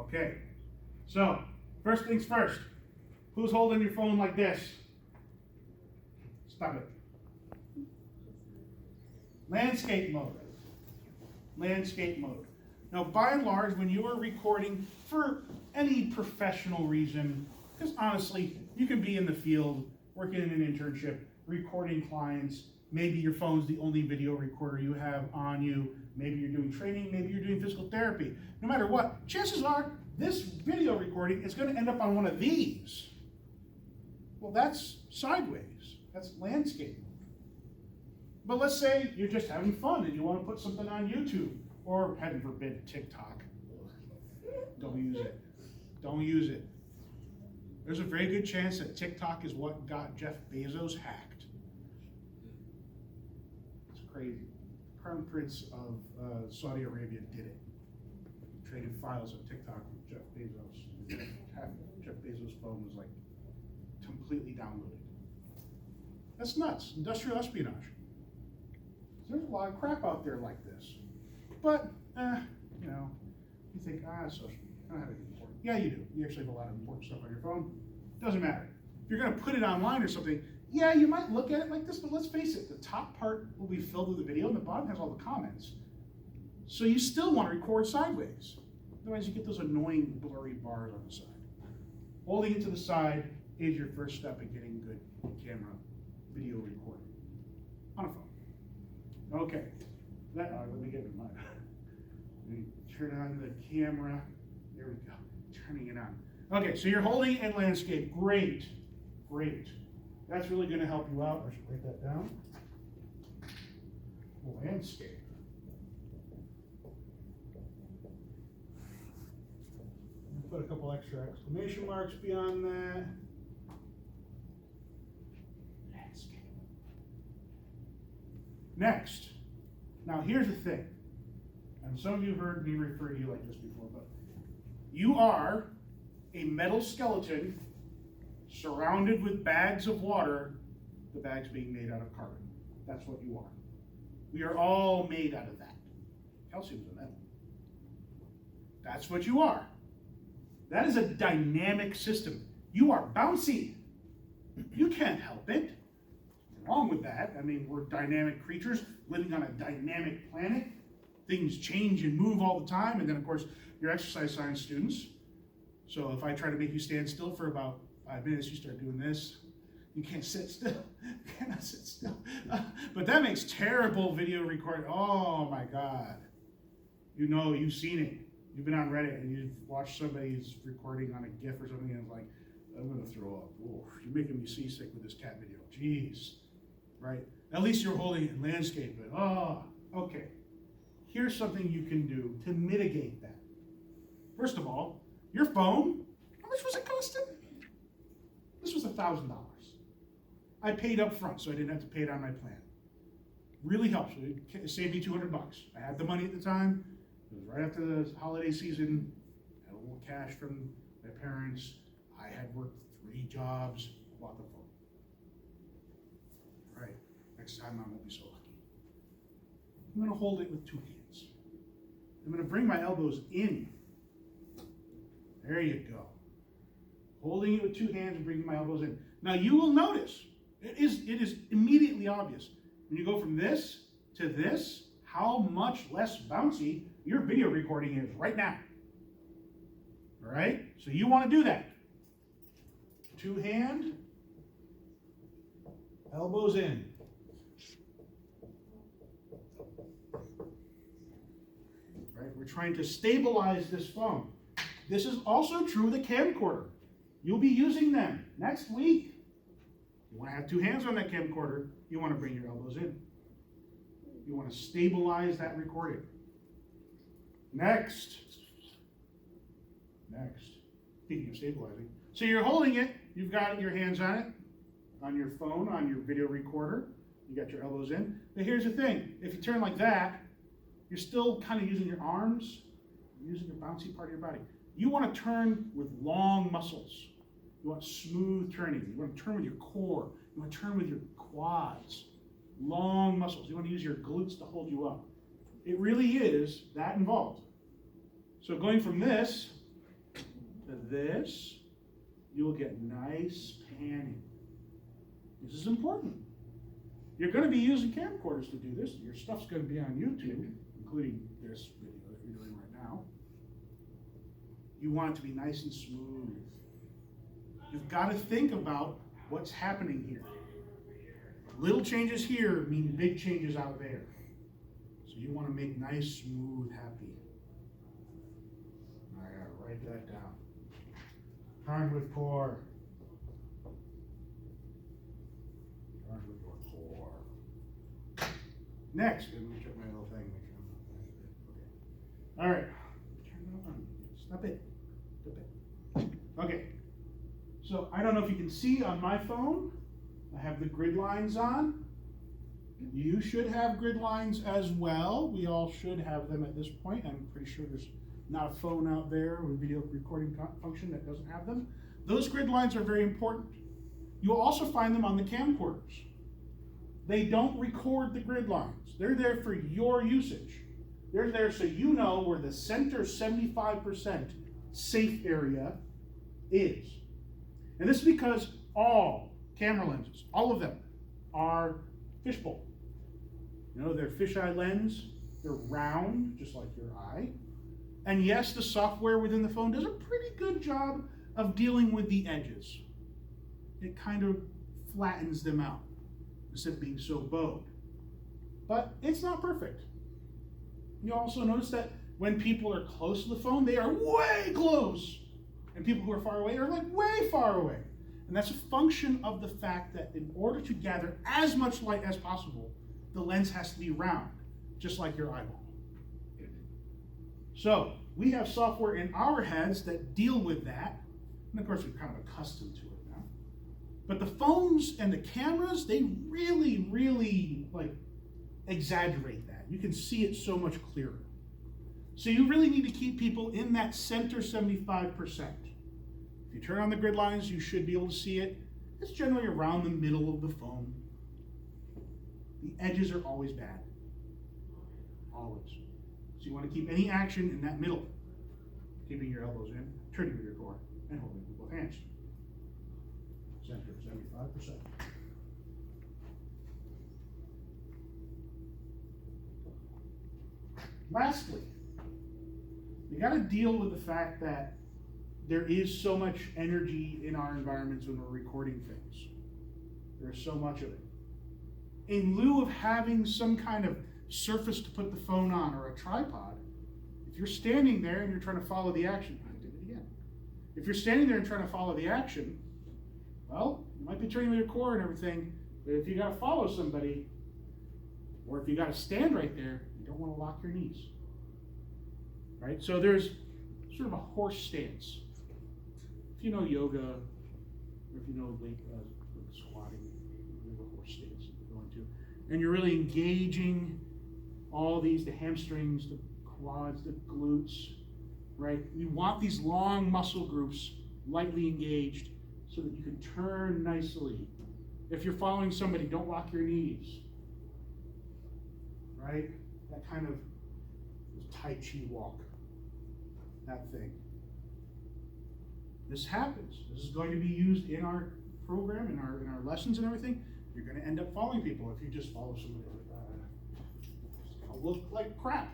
Okay, so first things first, who's holding your phone like this? Stop it. Landscape mode. Landscape mode. Now, by and large, when you are recording for any professional reason, because honestly, you can be in the field, working in an internship, recording clients, maybe your phone's the only video recorder you have on you, maybe you're doing training, maybe you're doing physical therapy. No matter what, chances are this video recording is going to end up on one of these. Well, that's sideways. That's landscape. But let's say you're just having fun and you want to put something on YouTube, or heaven forbid, TikTok. Don't use it. Don't use it. There's a very good chance that TikTok is what got Jeff Bezos hacked. It's crazy. Crown Prince of Saudi Arabia did it. Traded files of TikTok with Jeff Bezos. Jeff Bezos' phone was like completely downloaded. That's nuts. Industrial espionage. There's a lot of crap out there like this. But, you know, you think, social media, I don't have anything important. Yeah, you do. You actually have a lot of important stuff on your phone. Doesn't matter. If you're going to put it online or something, yeah, you might look at it like this, but let's face it, the top part will be filled with the video and the bottom has all the comments. So you still want to record sideways. Otherwise you get those annoying blurry bars on the side. Holding it to the side is your first step in getting good camera video recording on a phone. Okay, let me get it in mind. Let me turn on the camera. There we go, turning it on. Okay, so you're holding it in landscape. Great, great. That's really going to help you out. I should write that down. Landscape. Put a couple extra exclamation marks beyond that. Landscape. Next. Now here's the thing. And some of you have heard me refer to you like this before, but you are a metal skeleton surrounded with bags of water, the bags being made out of carbon. That's what you are. We are all made out of that. Calcium's a metal. That's what you are. That is a dynamic system. You are bouncy. You can't help it. What's wrong with that? I mean, we're dynamic creatures living on a dynamic planet. Things change and move all the time. And then, of course, you're exercise science students. So if I try to make you stand still for about 5 minutes, you start doing this. You can't sit still. You cannot sit still. But that makes terrible video recording. Oh, my God. You know, you've seen it. You've been on Reddit and you've watched somebody's recording on a GIF or something and it's like, I'm going to throw up. Oh, you're making me seasick with this cat video. Jeez. Right? At least you're holding it in landscape. But, okay. Here's something you can do to mitigate that. First of all, your phone, how much was it costing? This was $1,000. I paid up front, so I didn't have to pay it on my plan. Really helps. It saved me $200. I had the money at the time. It was right after the holiday season. I had a little cash from my parents. I had worked 3 jobs. Bought the phone. All right. Next time I won't be so lucky. I'm going to hold it with 2 hands. I'm going to bring my elbows in. There you go. Holding it with 2 hands and bringing my elbows in. Now you will notice, it is immediately obvious. When you go from this to this, how much less bouncy your video recording is right now. All right? So you want to do that. 2 hand, elbows in. Right? We're trying to stabilize this phone. This is also true of the camcorder. You'll be using them next week. You want to have 2 hands on that camcorder. You want to bring your elbows in. You want to stabilize that recording. Next. Speaking of stabilizing. So you're holding it. You've got your hands on it, on your phone, on your video recorder. You got your elbows in. But here's the thing. If you turn like that, you're still kind of using your arms, using your bouncy part of your body. You want to turn with long muscles. You want smooth turning. You want to turn with your core. You want to turn with your quads. Long muscles. You want to use your glutes to hold you up. It really is that involved. So going from this to this, you'll get nice panning. This is important. You're going to be using camcorders to do this. Your stuff's going to be on YouTube, including this video that you're doing right now. You want it to be nice and smooth. You've got to think about what's happening here. Little changes here mean big changes out there. So you want to make nice, smooth, happy. I gotta write that down. Hardwood core. Hardwood core. Next, let me check my little thing. Make sure I'm not. Okay. All right. Turn it on. Stop it. Stop it. Okay. So I don't know if you can see on my phone. I have the grid lines on. You should have grid lines as well. We all should have them at this point. I'm pretty sure there's not a phone out there with a video recording function that doesn't have them. Those grid lines are very important. You'll also find them on the camcorders. They don't record the grid lines. They're there for your usage. They're there so you know where the center 75% safe area is. And this is because all camera lenses, all of them, are fishbowl. You know, they're fisheye lens, they're round, just like your eye. And yes, the software within the phone does a pretty good job of dealing with the edges. It kind of flattens them out instead of being so bowed. But it's not perfect. You also notice that when people are close to the phone, they are way close. And people who are far away are like way far away. And that's a function of the fact that in order to gather as much light as possible, the lens has to be round, just like your eyeball. So we have software in our heads that deal with that. And of course, we're kind of accustomed to it now. But the phones and the cameras, they really, really like exaggerate that. You can see it so much clearer. So you really need to keep people in that center 75%. If you turn on the grid lines, you should be able to see it. It's generally around the middle of the phone. The edges are always bad. Always. So you want to keep any action in that middle. Keeping your elbows in, turning with your core, and holding with both hands. Center 75%. Lastly, you got to deal with the fact that there is so much energy in our environments when we're recording things. There's so much of it. In lieu of having some kind of surface to put the phone on or a tripod, if you're standing there and you're trying to follow the action, I did it again. If you're standing there and trying to follow the action, well, you might be turning with your core and everything, but if you got to follow somebody, or if you got to stand right there, you don't want to lock your knees. Right? So there's sort of a horse stance. If you know yoga, or if you know squatting, there's a horse stance that you're going to. And you're really engaging all these, the hamstrings, the quads, the glutes, right? You want these long muscle groups lightly engaged so that you can turn nicely. If you're following somebody, don't lock your knees, right? That kind of Tai Chi walk, that thing. This happens. This is going to be used in our program, in our lessons and everything. You're going to end up following people if you just follow somebody like that. It'll look like crap.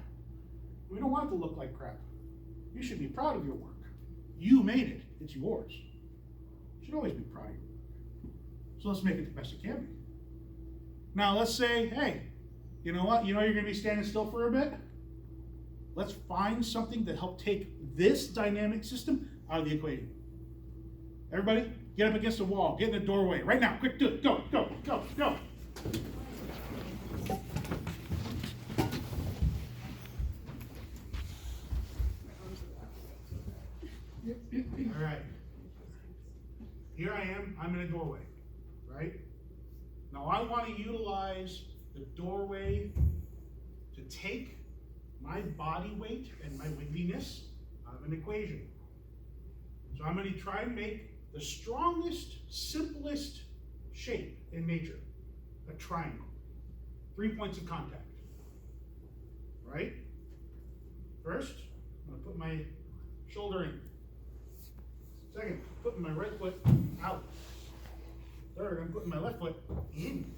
We don't want it to look like crap. You should be proud of your work. You made it. It's yours. You should always be proud of your work. So let's make it the best it can be. Now let's say, hey, you know what? You know you're going to be standing still for a bit? Let's find something to help take this dynamic system out of the equation. Everybody, get up against the wall. Get in the doorway. Right now. Quick, do it. Go, go, go, go. All right. Here I am. I'm in a doorway, right? Now I want to utilize the doorway to take my body weight and my wiggliness out of an equation. So I'm going to try and make the strongest, simplest shape in nature, a triangle. 3 points of contact, right? First, I'm going to put my shoulder in. Second, putting my right foot out. Third, I'm putting my left foot in.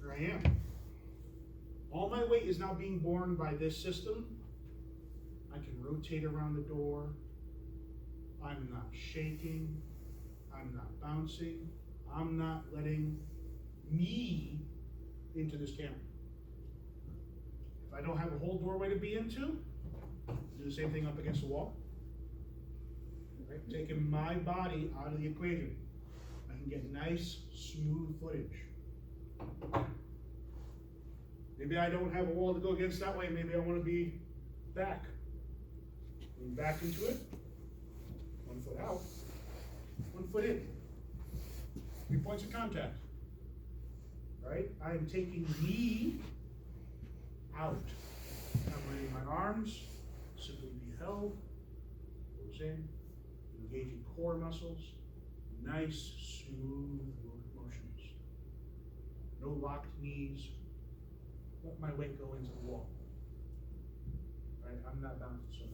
There I am. All my weight is now being borne by this system. I can rotate around the door. I'm not shaking. I'm not bouncing. I'm not letting me into this camera. If I don't have a whole doorway to be into, do the same thing up against the wall. Right? Taking my body out of the equation. I can get nice, smooth footage. Maybe I don't have a wall to go against that way. Maybe I want to be back. Lean back into it. 1 foot out. 1 foot in. 3 points of contact. Right? I am taking me out. I'm letting my arms simply be held. Goes in. Engaging core muscles. Nice, smooth motions. No locked knees. Let my weight go into the wall. Right? I'm not bouncing so much.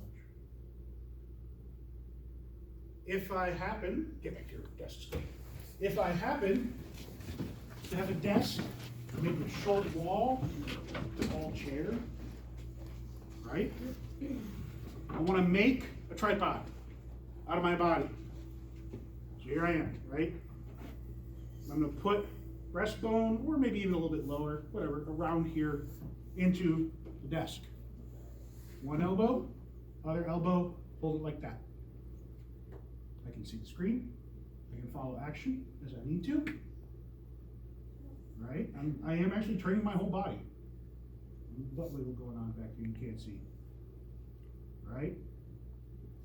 If I happen, get back to your desk. If I happen to have a desk, maybe a short wall, a tall chair, right? I want to make a tripod out of my body. So here I am, right? I'm going to put breastbone, or maybe even a little bit lower, whatever, around here into the desk. One elbow, other elbow, hold it like that. I can see the screen. I can follow action as I need to. Right? I am actually turning my whole body. Butt wiggle going on back here, you can't see. Right?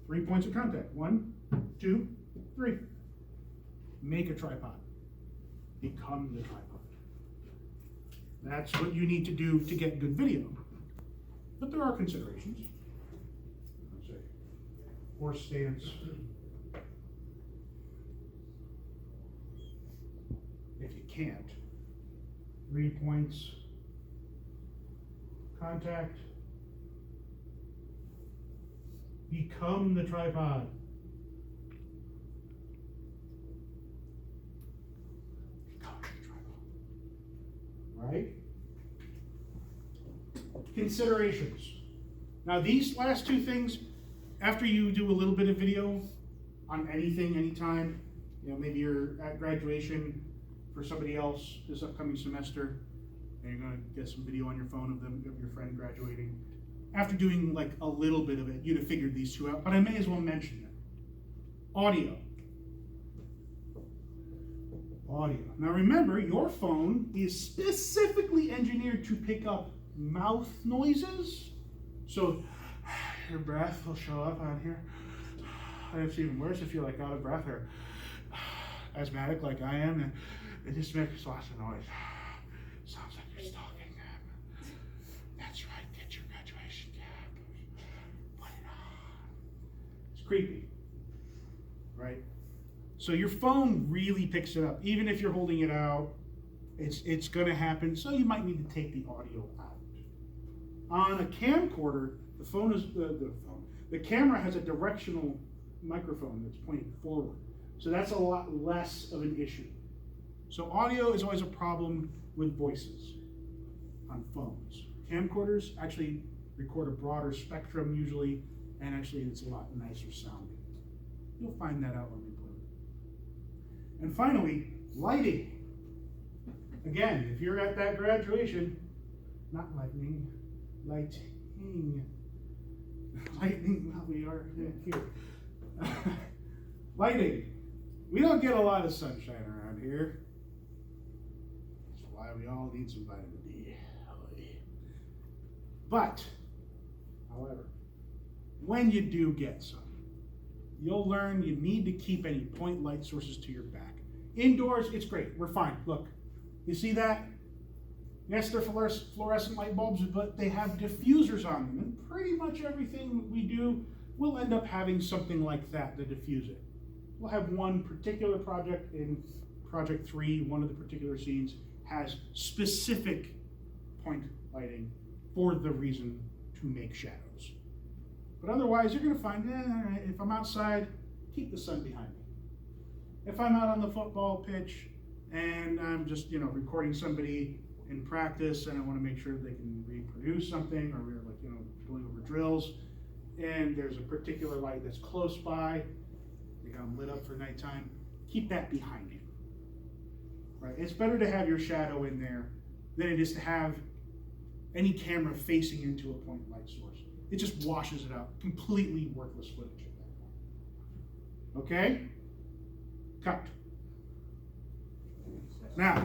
3 points of contact. 1, 2, 3. Make a tripod. Become the tripod. That's what you need to do to get good video. But there are considerations. Let's say, horse stance. If you can't, 3 points, contact, become the tripod. Become the tripod. Right? Considerations. Now these last two things, after you do a little bit of video on anything, anytime, maybe you're at graduation for somebody else this upcoming semester, and you're going to get some video on your phone of your friend graduating. After doing like a little bit of it, you'd have figured these two out, but I may as well mention them. Audio. Audio. Now remember, your phone is specifically engineered to pick up mouth noises. So your breath will show up on here. And it's even worse if you're like out of breath or asthmatic like I am, and it just makes lots of noise. Sounds like you're stalking them. That's right, get your graduation cap. Put it on. It's creepy, right? So your phone really picks it up. Even if you're holding it out, it's gonna happen. So you might need to take the audio out. On a camcorder, the camera has a directional microphone that's pointing forward. So that's a lot less of an issue. So audio is always a problem with voices on phones. Camcorders actually record a broader spectrum usually, and actually it's a lot nicer sounding. You'll find that out when we put it. And finally, lighting. Again, if you're at that graduation, not lightning, lighting. Lightning, well, we are here. Lighting. We don't get a lot of sunshine around here. That's why we all need some vitamin D. But, however, when you do get some, you'll learn you need to keep any point light sources to your back. Indoors, it's great. We're fine. Look, you see that? Yes, they're fluorescent light bulbs, but they have diffusers on them. And pretty much everything we do, we'll end up having something like that to diffuse it. We'll have one particular project in Project 3, one of the particular scenes has specific point lighting for the reason to make shadows. But otherwise, you're going to find, if I'm outside, keep the sun behind me. If I'm out on the football pitch and I'm just, recording somebody in practice and I want to make sure they can reproduce something, or we're like, going over drills, and there's a particular light that's close by, they got them lit up for nighttime, keep that behind you. Right? It's better to have your shadow in there than it is to have any camera facing into a point light source. It just washes it out. Completely worthless footage at that point. Okay? Cut. Now,